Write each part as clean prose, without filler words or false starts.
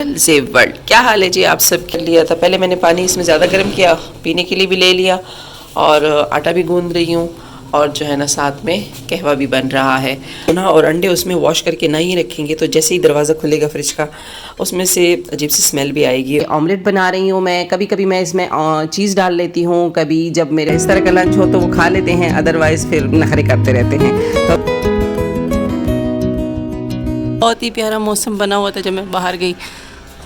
Save world. क्या हाल है जी, आप सब कर लिया था। पहले मैंने पानी इसमें ज़्यादा गर्म किया, पीने के लिए भी ले लिया और आटा भी गूंद रही हूँ और जो है ना साथ में कहवा भी बन रहा है ना। और अंडे उसमें वॉश करके नहीं रखेंगे तो जैसे ही दरवाज़ा खुलेगा फ्रिज का उसमें से अजीब सी स्मेल भी आएगी। ऑमलेट बना रही हूँ मैं। कभी कभी मैं इसमें चीज़ डाल लेती हूँ, कभी जब मेरे इस तरह का लंच हो तो वो खा लेते हैं, अदरवाइज़ फिर नखरे करते रहते हैं। तो बहुत ही प्यारा मौसम बना हुआ था। जब मैं बाहर गई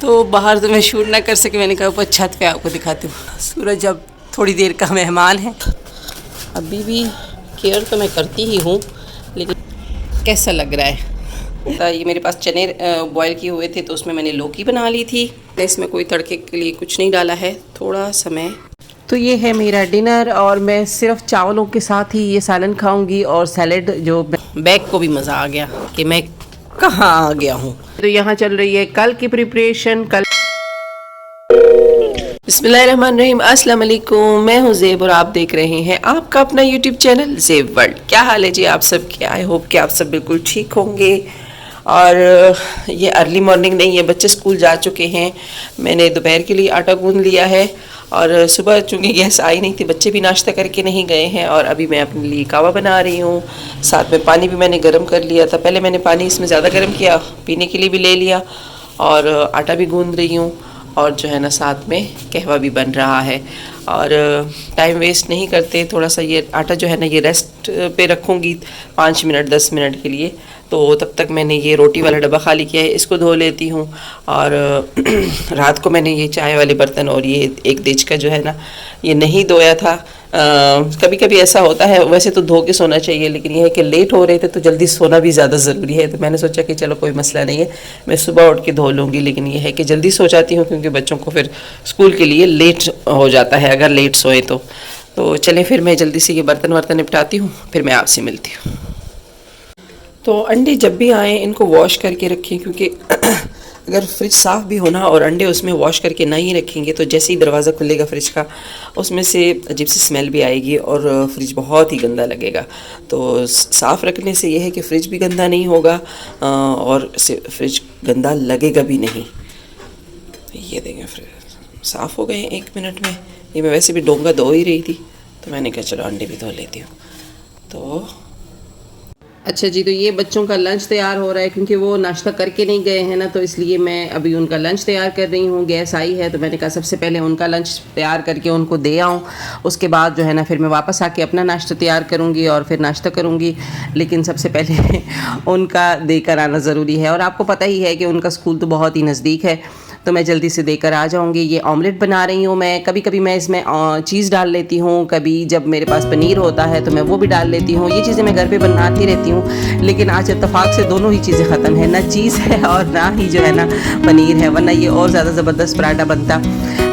तो बाहर तो मैं शूट ना कर सके, मैंने कहा ऊपर छत पे आपको दिखाती हूँ। सूरज अब थोड़ी देर का मेहमान है। अभी भी केयर तो मैं करती ही हूँ, लेकिन कैसा लग रहा है। तो ये मेरे पास चने बॉयल किए हुए थे तो उसमें मैंने लौकी बना ली थी। इसमें कोई तड़के के लिए कुछ नहीं डाला है, थोड़ा समय। तो ये है मेरा डिनर और मैं सिर्फ चावलों के साथ ही ये सालन खाऊंगी और सैलेड। जो बैग को भी मज़ा आ गया कि मैं कहाँ आ गया हूँ। तो यहाँ चल रही है कल की प्रिपरेशन। कल बिस्मिल्लाहिर्रहमानिर्रहीम, अस्सलाम वालेकुम। मैं हूँ ज़ेब और आप देख रहे हैं आपका अपना यूट्यूब चैनल ज़ेब वर्ल्ड। क्या हाल है जी आप सब के? आई होप कि आप सब बिल्कुल ठीक होंगे। और ये अर्ली मॉर्निंग नहीं है, बच्चे स्कूल जा चुके हैं। मैंने दोपहर के लिए आटा गूंद लिया है और सुबह चूँकि गैस आई नहीं थी, बच्चे भी नाश्ता करके नहीं गए हैं और अभी मैं अपने लिए कावा बना रही हूँ। साथ में पानी भी मैंने गर्म कर लिया था। पहले मैंने पानी इसमें ज़्यादा गर्म किया, पीने के लिए भी ले लिया और आटा भी गूंद रही हूँ और जो है ना साथ में कहवा भी बन रहा है। और टाइम वेस्ट नहीं करते, थोड़ा सा ये आटा जो है ना ये रेस्ट पे रखूँगी 5 मिनट 10 मिनट के लिए। तो तब तक मैंने ये रोटी वाला डब्बा खाली किया है, इसको धो लेती हूँ। और रात को मैंने ये चाय वाले बर्तन और ये एक देच का जो है ना ये नहीं धोया था। कभी कभी ऐसा होता है, वैसे तो धो के सोना चाहिए, लेकिन यह है कि लेट हो रहे थे तो जल्दी सोना भी ज़्यादा ज़रूरी है। तो मैंने सोचा कि चलो कोई मसला नहीं है, मैं सुबह उठ के धो लूँगी। लेकिन यह है कि जल्दी सो जाती हूँ क्योंकि बच्चों को फिर स्कूल के लिए लेट हो जाता है अगर लेट सोए तो चलें फिर मैं जल्दी से ये बर्तन वर्तन निपटाती हूँ, फिर मैं आपसे मिलती हूँ। तो अंडे जब भी आएँ इनको वॉश करके रखें, क्योंकि अगर फ्रिज साफ़ भी होना और अंडे उसमें वॉश करके नहीं रखेंगे तो जैसे ही दरवाज़ा खुलेगा फ्रिज का उसमें से अजीब सी स्मेल भी आएगी और फ्रिज बहुत ही गंदा लगेगा। तो साफ़ रखने से यह है कि फ्रिज भी गंदा नहीं होगा और फ्रिज गंदा लगेगा भी नहीं। ये देखें फ्रिज साफ़ हो गए 1 मिनट में। ये मैं वैसे भी डोंगा धो ही रही थी तो मैंने कहा चलो अंडे भी धो लेती हूँ। तो अच्छा जी, तो ये बच्चों का लंच तैयार हो रहा है क्योंकि वो नाश्ता करके नहीं गए हैं ना, तो इसलिए मैं अभी उनका लंच तैयार कर रही हूँ। गैस आई है तो मैंने कहा सबसे पहले उनका लंच तैयार करके उनको दे आऊँ, उसके बाद जो है ना फिर मैं वापस आके अपना नाश्ता तैयार करूँगी और फिर नाश्ता करूँगी। लेकिन सबसे पहले उनका देकर आना ज़रूरी है और आपको पता ही है कि उनका स्कूल तो बहुत ही नज़दीक है, तो मैं जल्दी से देकर आ जाऊँगी। ये ऑमलेट बना रही हूँ मैं। कभी कभी मैं इसमें चीज़ डाल लेती हूँ, कभी जब मेरे पास पनीर होता है तो मैं वो भी डाल लेती हूँ। ये चीज़ें मैं घर पे बनाती रहती हूँ, लेकिन आज इत्तेफाक से दोनों ही चीज़ें ख़त्म है, ना चीज़ है और ना ही जो है ना पनीर है, वरना ये और ज़्यादा ज़बरदस्त पराठा बनता।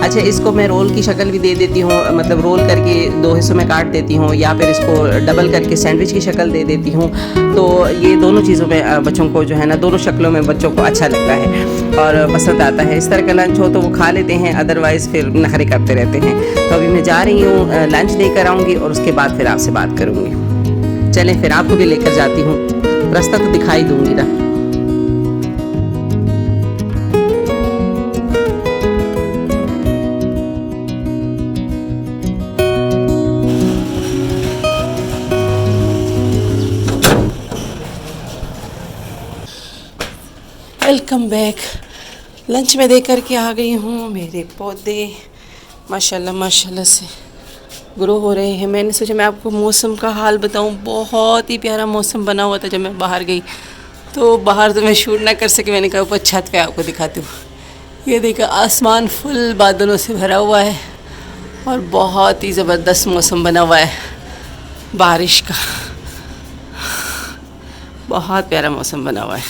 अच्छा, इसको मैं रोल की शक्ल भी दे देती हूँ, मतलब रोल करके 2 हिस्सों में काट देती हूँ या फिर इसको डबल करके सैंडविच की शक्ल दे देती हूँ। तो ये दोनों चीज़ों में बच्चों को जो है ना, दोनों शक्लों में बच्चों को अच्छा लगता है और पसंद आता है। इस तरह का लंच हो तो वो खा लेते हैं, अदरवाइज़ फिर नखरे करते रहते हैं। तो अभी मैं जा रही हूँ, लंच लेकर आऊँगी और उसके बाद फिर आपसे बात करूँगी। चलें फिर आपको भी लेकर जाती हूँ, रास्ता तो दिखाई दूँगी ना। Welcome back. लंच में दे करके आ गई हूँ। मेरे पौधे माशाल्लाह माशाल्लाह से ग्रो हो रहे हैं। मैंने सोचा मैं आपको मौसम का हाल बताऊँ। बहुत ही प्यारा मौसम बना हुआ था जब मैं बाहर गई तो बाहर तो मैं शूट ना कर सके, मैंने कहा ऊपर छत पे आपको दिखाती हूँ। ये देखा आसमान फुल बादलों से भरा हुआ है और बहुत ही ज़बरदस्त मौसम बना हुआ है बारिश का। बहुत प्यारा मौसम बना हुआ है,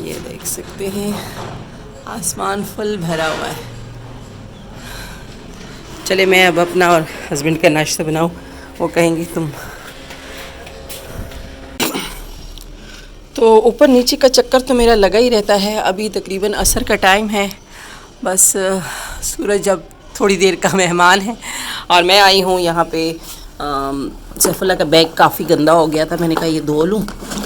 ये देख सकते हैं आसमान फुल भरा हुआ है। चले मैं अब अपना और हस्बैंड का नाश्ता बनाऊं, वो कहेंगे तुम। तो ऊपर नीचे का चक्कर तो मेरा लगा ही रहता है। अभी तकरीबन असर का टाइम है, बस सूरज अब थोड़ी देर का मेहमान है और मैं आई हूँ यहाँ पे। सैफुल्लाह का बैग काफ़ी गंदा हो गया था, मैंने कहा ये धो लूँ,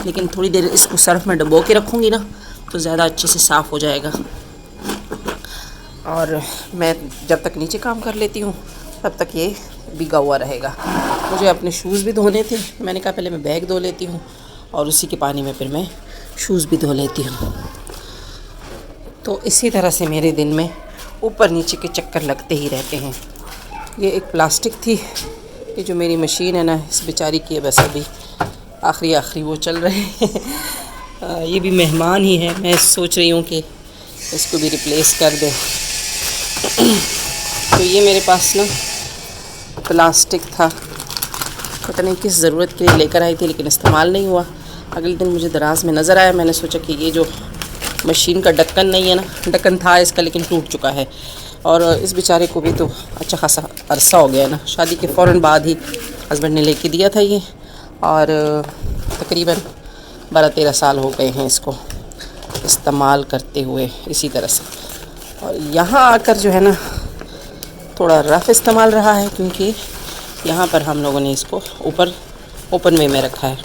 लेकिन थोड़ी देर इसको सर्फ में डुबो के रखूँगी ना तो ज़्यादा अच्छे से साफ़ हो जाएगा। और मैं जब तक नीचे काम कर लेती हूँ तब तक ये भीगा हुआ रहेगा। मुझे अपने शूज़ भी धोने थे, मैंने कहा पहले मैं बैग धो लेती हूँ और उसी के पानी में फिर मैं शूज़ भी धो लेती हूँ। तो इसी तरह से मेरे दिन में ऊपर नीचे के चक्कर लगते ही रहते हैं। ये एक प्लास्टिक थी, ये जो मेरी मशीन है ना, इस बेचारी की बस अभी आखिरी वो चल रहे हैं। ये भी मेहमान ही है, मैं सोच रही हूँ कि इसको भी रिप्लेस कर दें। तो ये मेरे पास ना प्लास्टिक था, पता नहीं किस ज़रूरत के लिए लेकर आई थी, लेकिन इस्तेमाल नहीं हुआ। अगले दिन मुझे दराज में नज़र आया, मैंने सोचा कि ये जो मशीन का ढक्कन नहीं है ना, ढक्कन था इसका लेकिन टूट चुका है। और इस बेचारे को भी तो अच्छा खासा अरसा हो गया है ना, शादी के फ़ौरन बाद ही हस्बैंड ने लेके दिया था ये, और तकरीबन 12-13 साल हो गए हैं इसको इस्तेमाल करते हुए इसी तरह से। और यहाँ आकर जो है ना थोड़ा रफ़ इस्तेमाल रहा है, क्योंकि यहाँ पर हम लोगों ने इसको ऊपर ओपन वे में रखा है।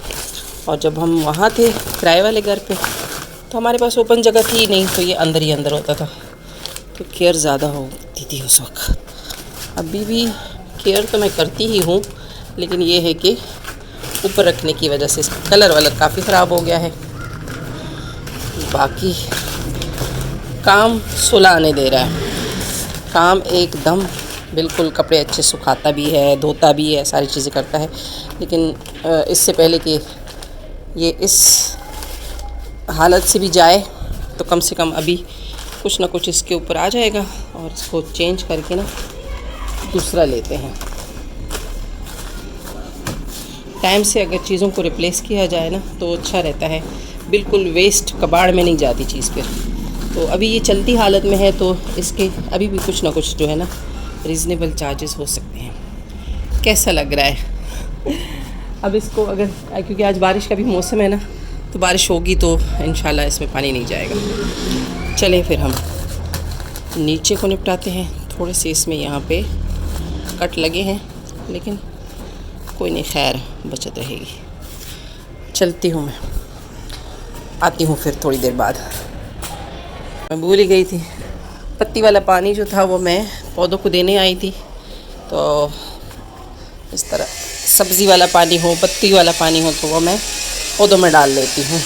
और जब हम वहाँ थे किराए वाले घर पे तो हमारे पास ओपन जगह थी नहीं, तो ये अंदर ही अंदर होता था, तो केयर ज़्यादा होती थी उस वक्त। अभी भी केयर तो मैं करती ही हूँ, लेकिन ये है कि ऊपर रखने की वजह से इसका कलर काफ़ी ख़राब हो गया है। बाकी काम सुलाने दे रहा है, काम एकदम बिल्कुल, कपड़े अच्छे सुखाता भी है, धोता भी है, सारी चीज़ें करता है। लेकिन इससे पहले कि ये इस हालत से भी जाए तो कम से कम अभी कुछ ना कुछ इसके ऊपर आ जाएगा, और इसको चेंज करके ना दूसरा लेते हैं। टाइम से अगर चीज़ों को रिप्लेस किया जाए ना तो अच्छा रहता है, बिल्कुल वेस्ट कबाड़ में नहीं जाती चीज़ फिर। तो अभी ये चलती हालत में है, तो इसके अभी भी कुछ ना कुछ जो है ना रीज़नेबल चार्जेस हो सकते हैं। कैसा लग रहा है अब इसको, अगर क्योंकि आज बारिश का भी मौसम है ना, तो बारिश होगी तो इंशाल्लाह इसमें पानी नहीं जाएगा। चलें फिर हम नीचे को निपटाते हैं। थोड़े से इसमें यहाँ पे कट लगे हैं, लेकिन कोई नहीं, खैर बचत रहेगी। चलती हूँ, मैं आती हूँ फिर थोड़ी देर बाद। मैं भूल ही गई थी, पत्ती वाला पानी जो था वो मैं पौधों को देने आई थी। तो इस तरह सब्ज़ी वाला पानी हो, पत्ती वाला पानी हो, तो वो मैं पौधों में डाल लेती हूँ।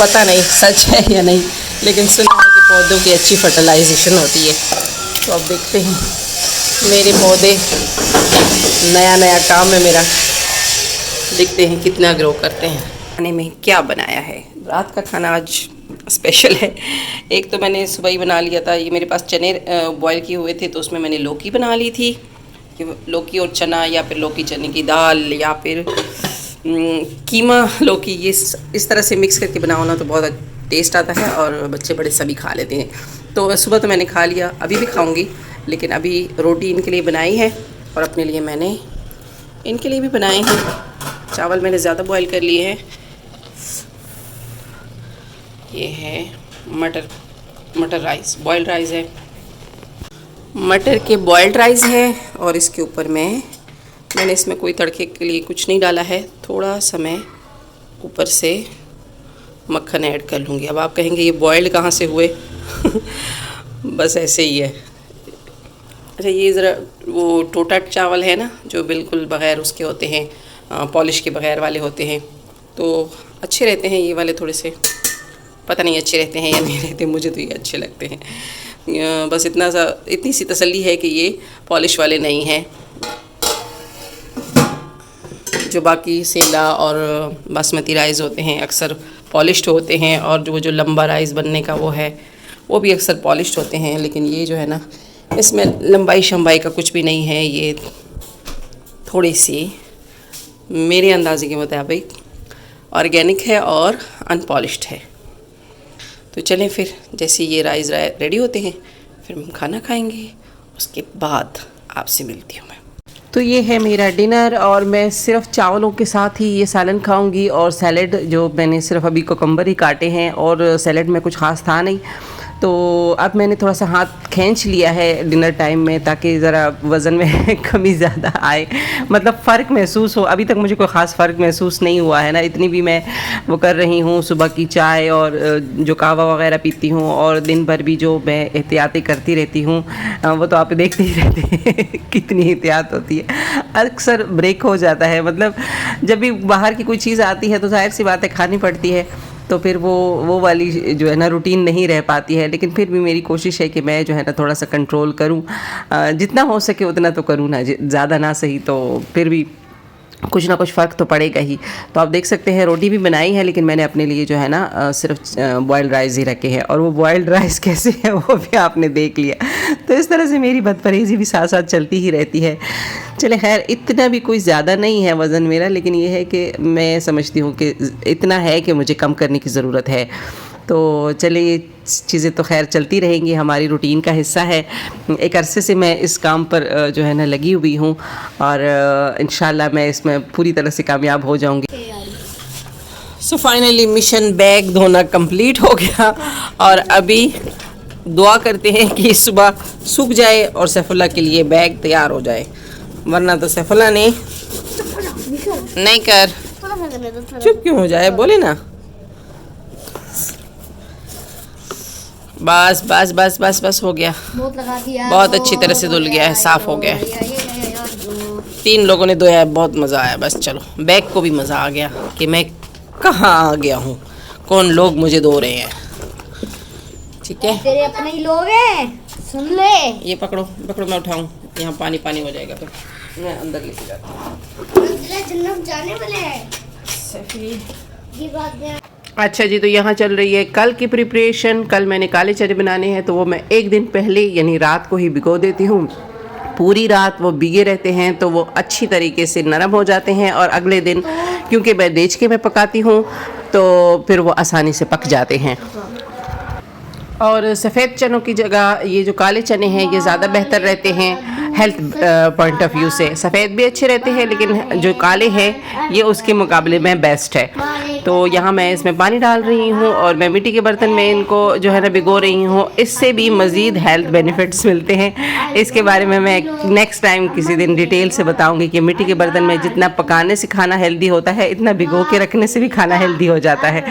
पता नहीं सच है या नहीं, लेकिन सुना है कि पौधों की अच्छी फर्टिलाइजेशन होती है। तो अब देखते हैं, मेरे पौधे नया काम है मेरा, देखते हैं कितना ग्रो करते हैं। खाने में क्या बनाया है, रात का खाना आज स्पेशल है। एक तो मैंने सुबह ही बना लिया था, ये मेरे पास चने बॉयल किए हुए थे, तो उसमें मैंने लौकी बना ली थी, लौकी और चना, या फिर लौकी चने की दाल, या फिर कीमा लौकी, ये इस तरह से मिक्स करके बनाओ ना तो बहुत टेस्ट आता है, और बच्चे बड़े सभी खा लेते हैं। तो सुबह तो मैंने खा लिया, अभी भी खाऊंगी, लेकिन अभी रोटी इनके लिए बनाई है और अपने लिए मैंने इनके लिए भी बनाए हैं। चावल मैंने ज़्यादा बॉयल कर लिए हैं। ये है मटर राइस, बॉयल्ड राइस है, मटर के बॉयल्ड राइस है। और इसके ऊपर मैंने इसमें कोई तड़के के लिए कुछ नहीं डाला है, थोड़ा सा मैं ऊपर से मक्खन ऐड कर लूँगी। अब आप कहेंगे ये बॉयल्ड कहाँ से हुए बस ऐसे ही है। अच्छा, ये ज़रा वो टोटा चावल है ना, जो बिल्कुल बग़ैर उसके होते हैं, पॉलिश के बग़ैर वाले होते हैं, तो अच्छे रहते हैं ये वाले। थोड़े से पता नहीं अच्छे रहते हैं या नहीं रहते, मुझे तो ये अच्छे लगते हैं। बस इतनी सी तसल्ली है कि ये पॉलिश वाले नहीं हैं। जो बाकी सेला और बासमती राइस होते हैं अक्सर पॉलिश्ड होते हैं, और जो लंबा राइस बनने का वो है वो भी अक्सर पॉलिश्ड होते हैं। लेकिन ये जो है ना, इसमें लंबाई शंबाई का कुछ भी नहीं है, ये थोड़ी सी मेरे अंदाजे के मुताबिक ऑर्गेनिक है और अनपॉलिश्ड है। तो चलें फिर, जैसे ये राइस रेडी होते हैं फिर हम खाना खाएंगे, उसके बाद आपसे मिलती हूँ मैं। तो ये है मेरा डिनर, और मैं सिर्फ चावलों के साथ ही ये सालन खाऊंगी। और सैलेड जो मैंने सिर्फ अभी कोकम्बर ही काटे हैं, और सैलेड में कुछ ख़ास था नहीं, तो अब मैंने थोड़ा सा हाथ खींच लिया है डिनर टाइम में, ताकि ज़रा वज़न में कमी ज़्यादा आए, मतलब फ़र्क महसूस हो। अभी तक मुझे कोई ख़ास फ़र्क महसूस नहीं हुआ है ना, इतनी भी मैं वो कर रही हूँ, सुबह की चाय और जो कहवा वगैरह पीती हूँ, और दिन भर भी जो मैं एहतियातें करती रहती हूँ, वो तो आप देखते ही रहते हैं कितनी एहतियात होती है। अक्सर ब्रेक हो जाता है, मतलब जब भी बाहर की कोई चीज़ आती है तो जाहिर सी बात है खानी पड़ती है, तो फिर वो वाली जो है ना रूटीन नहीं रह पाती है। लेकिन फिर भी मेरी कोशिश है कि मैं जो है ना थोड़ा सा कंट्रोल करूं, जितना हो सके उतना तो करूं ना, ज़्यादा ना सही तो फिर भी कुछ ना कुछ फ़र्क तो पड़ेगा ही। तो आप देख सकते हैं रोटी भी बनाई है, लेकिन मैंने अपने लिए जो है ना सिर्फ बॉयल्ड राइस ही रखे हैं, और वो बॉयल्ड राइस कैसे है वो भी आपने देख लिया। तो इस तरह से मेरी बदपरहेज़ी भी साथ साथ चलती ही रहती है। चले खैर, इतना भी कोई ज़्यादा नहीं है वज़न मेरा, लेकिन ये है कि मैं समझती हूँ कि इतना है कि मुझे कम करने की ज़रूरत है। तो चलिए, ये चीज़ें तो खैर चलती रहेंगी, हमारी रूटीन का हिस्सा है। एक अरसे से मैं इस काम पर जो है ना लगी हुई हूँ, और इंशाल्लाह मैं इसमें पूरी तरह से कामयाब हो जाऊँगी। सो फाइनली मिशन बैग धोना कंप्लीट हो गया, और अभी दुआ करते हैं कि सुबह सूख जाए और सैफुल्ला के लिए बैग तैयार हो जाए, वरना तो सैफुल्ला ने नहीं कर, चुप क्यों हो जाए, बोले ना। बस बस बस बस बस हो गया, बहुत अच्छी तरह से धुल गया है, साफ़ हो गया है। 3 लोगों ने धोया है, बहुत मज़ा आया। बस चलो, बैग को भी मज़ा आ गया कि मैं कहाँ आ गया हूँ, कौन लोग मुझे धो रहे हैं। ठीक है, तेरे अपने ही लोग हैं, सुन ले। ये पकड़ो पकड़ो, मैं उठाऊँ, यहाँ पानी पानी हो जाएगा तो मैं अंदर लेके जाता हूँ। जन्नत जाने वाले हैं, ये बात है। अच्छा जी, तो यहाँ चल रही है कल की प्रिपरेशन। कल मैंने काले चने बनाने हैं, तो वो मैं एक दिन पहले यानी रात को ही भिगो देती हूँ। पूरी रात वो भीगे रहते हैं तो वो अच्छी तरीके से नरम हो जाते हैं, और अगले दिन क्योंकि मैं देचके में पकाती हूँ तो फिर वो आसानी से पक जाते हैं। और सफ़ेद चनों की जगह ये जो काले चने हैं ये ज़्यादा बेहतर रहते हैं हेल्थ पॉइंट ऑफ व्यू से। सफ़ेद भी अच्छे रहते हैं, लेकिन जो काले हैं ये उसके मुकाबले में बेस्ट है। तो यहाँ मैं इसमें पानी डाल रही हूँ, और मैं मिट्टी के बर्तन में इनको जो है ना भिगो रही हूँ। इससे भी मज़ीद हेल्थ बेनिफिट्स मिलते हैं। इसके बारे में मैं नेक्स्ट टाइम किसी दिन डिटेल से बताऊँगी कि मिट्टी के बर्तन में जितना पकाने से खाना हेल्दी होता है, इतना भिगो के रखने से भी खाना हेल्दी हो जाता है।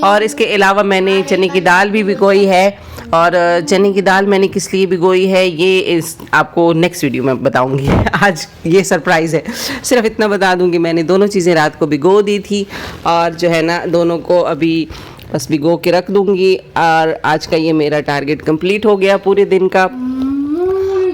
और इसके अलावा मैंने चने की दाल भी भिगोई है, और चने की दाल मैंने किस लिए भिगोई है ये आपको नेक्स्ट वीडियो में बताऊंगी। आज ये सरप्राइज़ है, सिर्फ इतना बता दूंगी मैंने दोनों चीज़ें रात को भिगो दी थी, और जो है ना दोनों को अभी बस भिगो के रख दूंगी। और आज का ये मेरा टारगेट कंप्लीट हो गया पूरे दिन का।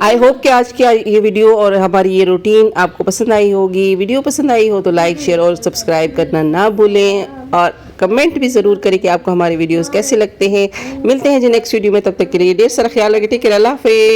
आई होप कि आज की ये वीडियो और हमारी ये रूटीन आपको पसंद आई होगी। वीडियो पसंद आई हो तो लाइक, शेयर और सब्सक्राइब करना ना भूलें, और कमेंट भी ज़रूर करें कि आपको हमारे वीडियोस कैसे लगते हैं। मिलते हैं जी नेक्स्ट वीडियो में, तब तक के लिए ढेर सारा ख्याल रखें। टेक केयर, अल्लाह हाफ़िज़।